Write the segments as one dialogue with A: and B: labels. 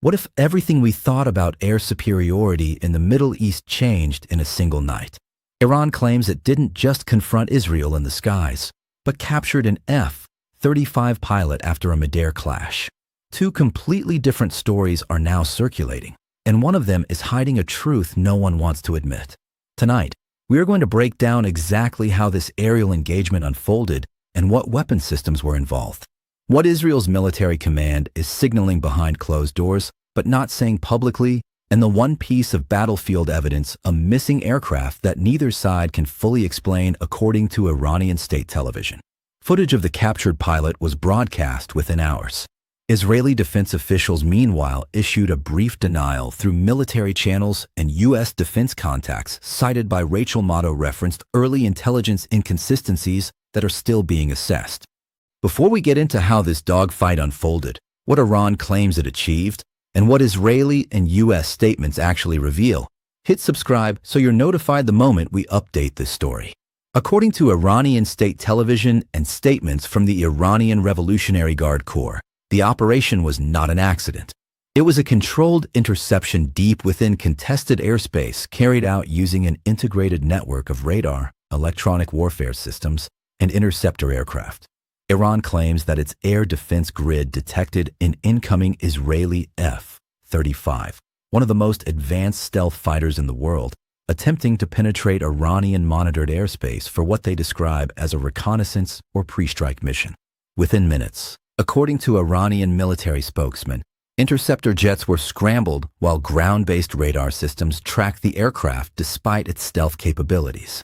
A: What if everything we thought about air superiority in the Middle East changed in a single night? Iran claims it didn't just confront Israel in the skies, but captured an F-35 pilot after a mid-air clash. Two completely different stories are now circulating, and one of them is hiding a truth no one wants to admit. Tonight, we are going to break down exactly how this aerial engagement unfolded and what weapon systems were involved. What Israel's military command is signaling behind closed doors, but not saying publicly, and the one piece of battlefield evidence, a missing aircraft that neither side can fully explain according to Iranian state television. Footage of the captured pilot was broadcast within hours. Israeli defense officials meanwhile issued a brief denial through military channels, and U.S. defense contacts cited by Rachel Maddow referenced early intelligence inconsistencies that are still being assessed. Before we get into how this dogfight unfolded, what Iran claims it achieved, and what Israeli and U.S. statements actually reveal, hit subscribe so you're notified the moment we update this story. According to Iranian state television and statements from the Iranian Revolutionary Guard Corps, the operation was not an accident. It was a controlled interception deep within contested airspace carried out using an integrated network of radar, electronic warfare systems, and interceptor aircraft. Iran claims that its air defense grid detected an incoming Israeli F-35, one of the most advanced stealth fighters in the world, attempting to penetrate Iranian-monitored airspace for what they describe as a reconnaissance or pre-strike mission. Within minutes, according to Iranian military spokesman, interceptor jets were scrambled while ground-based radar systems tracked the aircraft despite its stealth capabilities.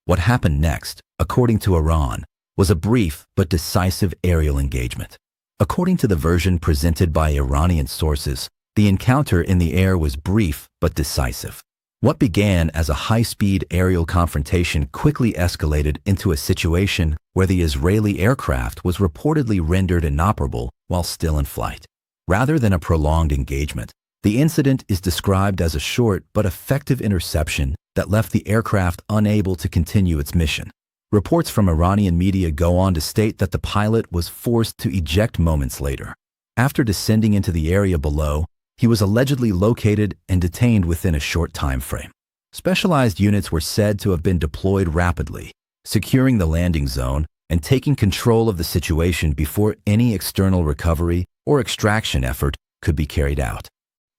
A: What happened next, according to Iran, was a brief but decisive aerial engagement. According to the version presented by Iranian sources, the encounter in the air was brief but decisive. What began as a high-speed aerial confrontation quickly escalated into a situation where the Israeli aircraft was reportedly rendered inoperable while still in flight. Rather than a prolonged engagement, the incident is described as a short but effective interception that left the aircraft unable to continue its mission. Reports from Iranian media go on to state that the pilot was forced to eject moments later. After descending into the area below, he was allegedly located and detained within a short time frame. Specialized units were said to have been deployed rapidly, securing the landing zone and taking control of the situation before any external recovery or extraction effort could be carried out.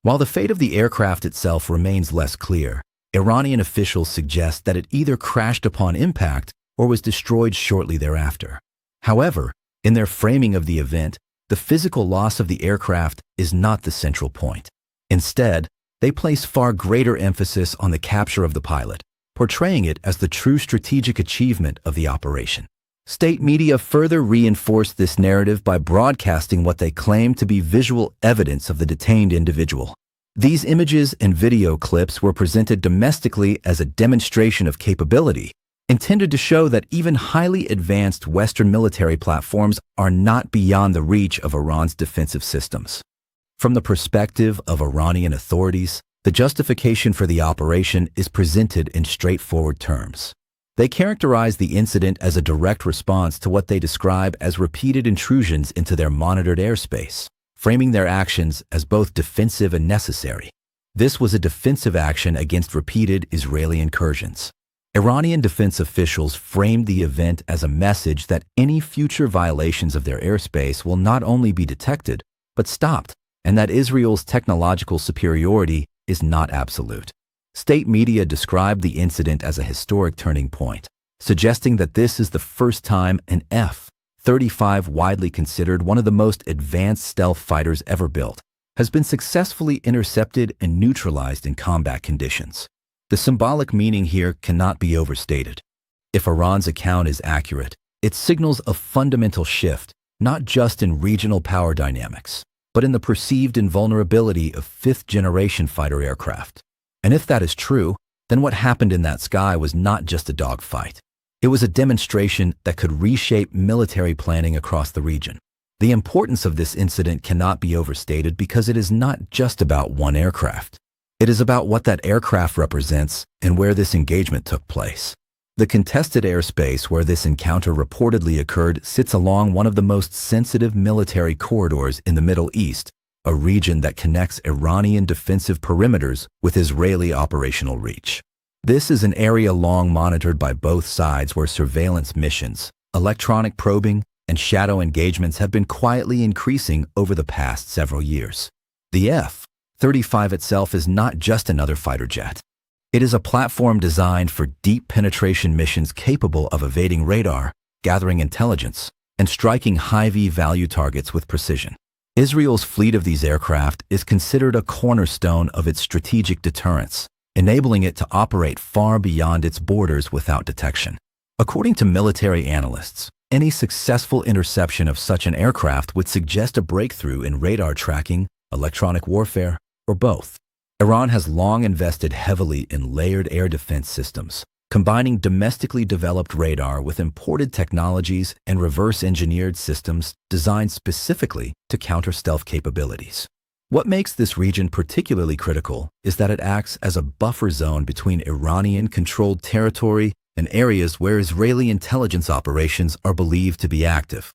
A: While the fate of the aircraft itself remains less clear, Iranian officials suggest that it either crashed upon impact or was destroyed shortly thereafter. However, in their framing of the event, the physical loss of the aircraft is not the central point. Instead, they place far greater emphasis on the capture of the pilot, portraying it as the true strategic achievement of the operation. State media further reinforced this narrative by broadcasting what they claim to be visual evidence of the detained individual. These images and video clips were presented domestically as a demonstration of capability, intended to show that even highly advanced Western military platforms are not beyond the reach of Iran's defensive systems. From the perspective of Iranian authorities, the justification for the operation is presented in straightforward terms. They characterize the incident as a direct response to what they describe as repeated intrusions into their monitored airspace, framing their actions as both defensive and necessary. This was a defensive action against repeated Israeli incursions. Iranian defense officials framed the event as a message that any future violations of their airspace will not only be detected, but stopped, and that Israel's technological superiority is not absolute. State media described the incident as a historic turning point, suggesting that this is the first time an F-35, widely considered one of the most advanced stealth fighters ever built, has been successfully intercepted and neutralized in combat conditions. The symbolic meaning here cannot be overstated. If Iran's account is accurate, it signals a fundamental shift, not just in regional power dynamics, but in the perceived invulnerability of fifth-generation fighter aircraft. And if that is true, then what happened in that sky was not just a dogfight. It was a demonstration that could reshape military planning across the region. The importance of this incident cannot be overstated because it is not just about one aircraft. It is about what that aircraft represents and where this engagement took place. The contested airspace where this encounter reportedly occurred sits along one of the most sensitive military corridors in the Middle East, a region that connects Iranian defensive perimeters with Israeli operational reach. This is an area long monitored by both sides where surveillance missions, electronic probing, and shadow engagements have been quietly increasing over the past several years. The F-35 itself is not just another fighter jet. It is a platform designed for deep penetration missions capable of evading radar, gathering intelligence, and striking high V-value targets with precision. Israel's fleet of these aircraft is considered a cornerstone of its strategic deterrence, enabling it to operate far beyond its borders without detection. According to military analysts, any successful interception of such an aircraft would suggest a breakthrough in radar tracking, electronic warfare, or both. Iran has long invested heavily in layered air defense systems, combining domestically developed radar with imported technologies and reverse-engineered systems designed specifically to counter stealth capabilities. What makes this region particularly critical is that it acts as a buffer zone between Iranian-controlled territory and areas where Israeli intelligence operations are believed to be active.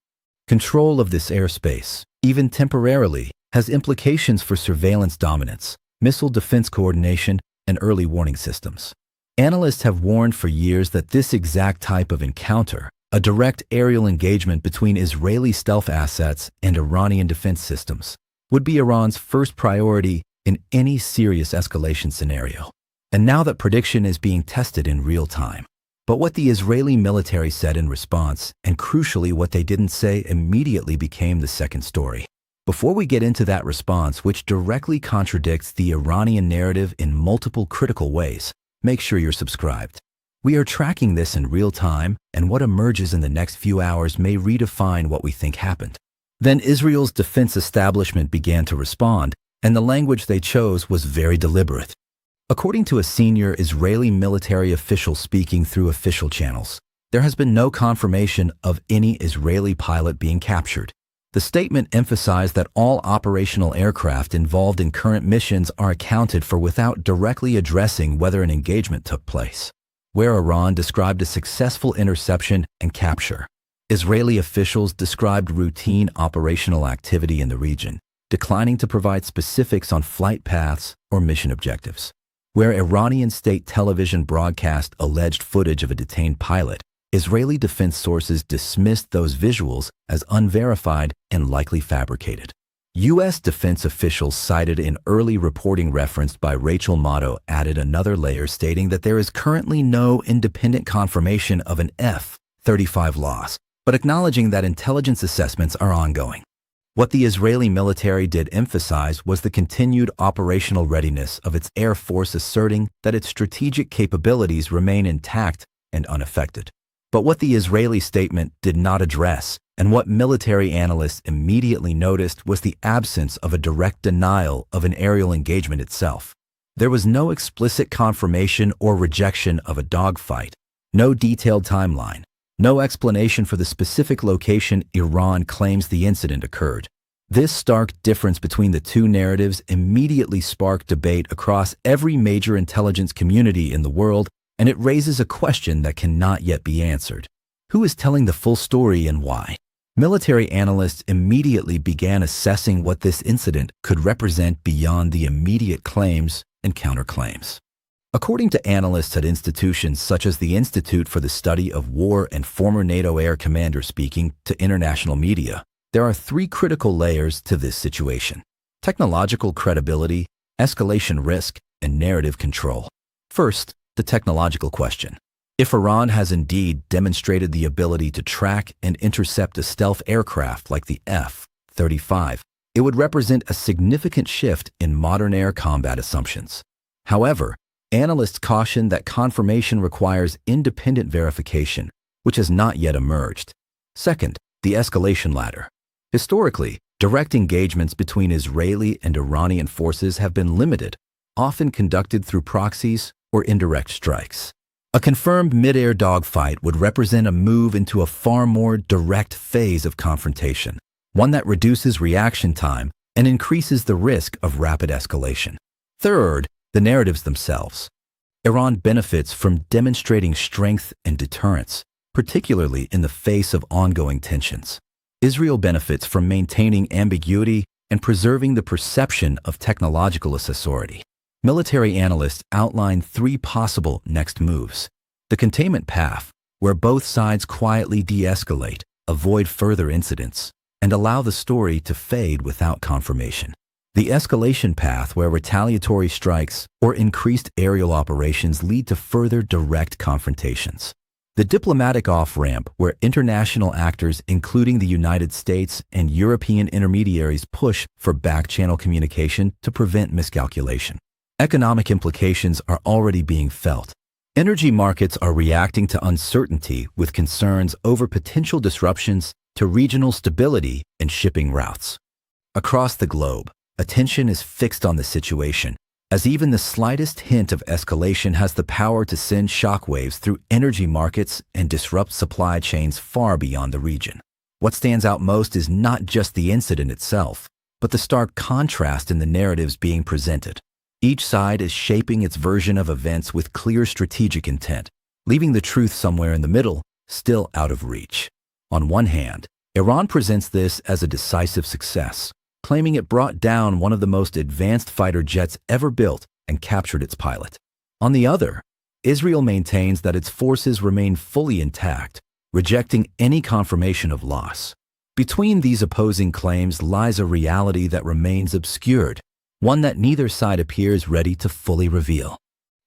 A: Control of this airspace, even temporarily, has implications for surveillance dominance, missile defense coordination, and early warning systems. Analysts have warned for years that this exact type of encounter, a direct aerial engagement between Israeli stealth assets and Iranian defense systems, would be Iran's first priority in any serious escalation scenario. And now that prediction is being tested in real time. But what the Israeli military said in response, and crucially what they didn't say, immediately became the second story. Before we get into that response, which directly contradicts the Iranian narrative in multiple critical ways, make sure you're subscribed. We are tracking this in real time, and what emerges in the next few hours may redefine what we think happened. Then Israel's defense establishment began to respond, and the language they chose was very deliberate. According to a senior Israeli military official speaking through official channels, there has been no confirmation of any Israeli pilot being captured. The statement emphasized that all operational aircraft involved in current missions are accounted for without directly addressing whether an engagement took place. Where Iran described a successful interception and capture, Israeli officials described routine operational activity in the region, declining to provide specifics on flight paths or mission objectives. Where Iranian state television broadcast alleged footage of a detained pilot, Israeli defense sources dismissed those visuals as unverified and likely fabricated. U.S. defense officials cited in early reporting referenced by Rachel Maddow added another layer stating that there is currently no independent confirmation of an F-35 loss, but acknowledging that intelligence assessments are ongoing. What the Israeli military did emphasize was the continued operational readiness of its air force, asserting that its strategic capabilities remain intact and unaffected. But what the Israeli statement did not address, and what military analysts immediately noticed, was the absence of a direct denial of an aerial engagement itself. There was no explicit confirmation or rejection of a dogfight, no detailed timeline, no explanation for the specific location Iran claims the incident occurred. This stark difference between the two narratives immediately sparked debate across every major intelligence community in the world, and it raises a question that cannot yet be answered. Who is telling the full story and why? Military analysts immediately began assessing what this incident could represent beyond the immediate claims and counterclaims. According to analysts at institutions such as the Institute for the Study of War and former NATO air commander speaking to international media, there are three critical layers to this situation: technological credibility, escalation risk, and narrative control. First, the technological question. If Iran has indeed demonstrated the ability to track and intercept a stealth aircraft like the F-35, it would represent a significant shift in modern air combat assumptions. However, analysts caution that confirmation requires independent verification, which has not yet emerged. Second, the escalation ladder. Historically, direct engagements between Israeli and Iranian forces have been limited, often conducted through proxies or indirect strikes. A confirmed mid-air dogfight would represent a move into a far more direct phase of confrontation, one that reduces reaction time and increases the risk of rapid escalation. Third, the narratives themselves. Iran benefits from demonstrating strength and deterrence, particularly in the face of ongoing tensions. Israel benefits from maintaining ambiguity and preserving the perception of technological superiority. Military analysts outline three possible next moves. The containment path, where both sides quietly de-escalate, avoid further incidents, and allow the story to fade without confirmation. The escalation path, where retaliatory strikes or increased aerial operations lead to further direct confrontations. The diplomatic off-ramp, where international actors, including the United States and European intermediaries, push for back-channel communication to prevent miscalculation. Economic implications are already being felt. Energy markets are reacting to uncertainty with concerns over potential disruptions to regional stability and shipping routes. Across the globe, attention is fixed on the situation, as even the slightest hint of escalation has the power to send shockwaves through energy markets and disrupt supply chains far beyond the region. What stands out most is not just the incident itself, but the stark contrast in the narratives being presented. Each side is shaping its version of events with clear strategic intent, leaving the truth somewhere in the middle, still out of reach. On one hand, Iran presents this as a decisive success, claiming it brought down one of the most advanced fighter jets ever built and captured its pilot. On the other, Israel maintains that its forces remain fully intact, rejecting any confirmation of loss. Between these opposing claims lies a reality that remains obscured, one that neither side appears ready to fully reveal.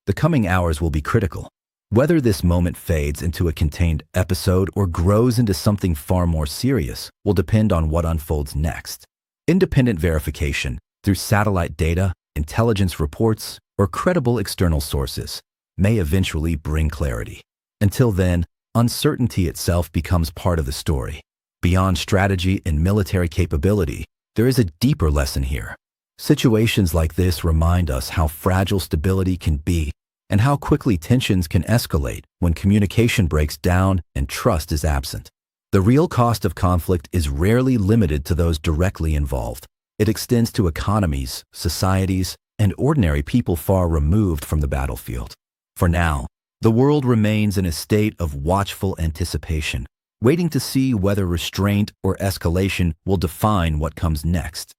A: The coming hours will be critical. Whether this moment fades into a contained episode or grows into something far more serious will depend on what unfolds next. Independent verification through satellite data, intelligence reports, or credible external sources may eventually bring clarity. Until then, uncertainty itself becomes part of the story. Beyond strategy and military capability, there is a deeper lesson here. Situations like this remind us how fragile stability can be and how quickly tensions can escalate when communication breaks down and trust is absent. The real cost of conflict is rarely limited to those directly involved. It extends to economies, societies, and ordinary people far removed from the battlefield. For now, the world remains in a state of watchful anticipation, waiting to see whether restraint or escalation will define what comes next.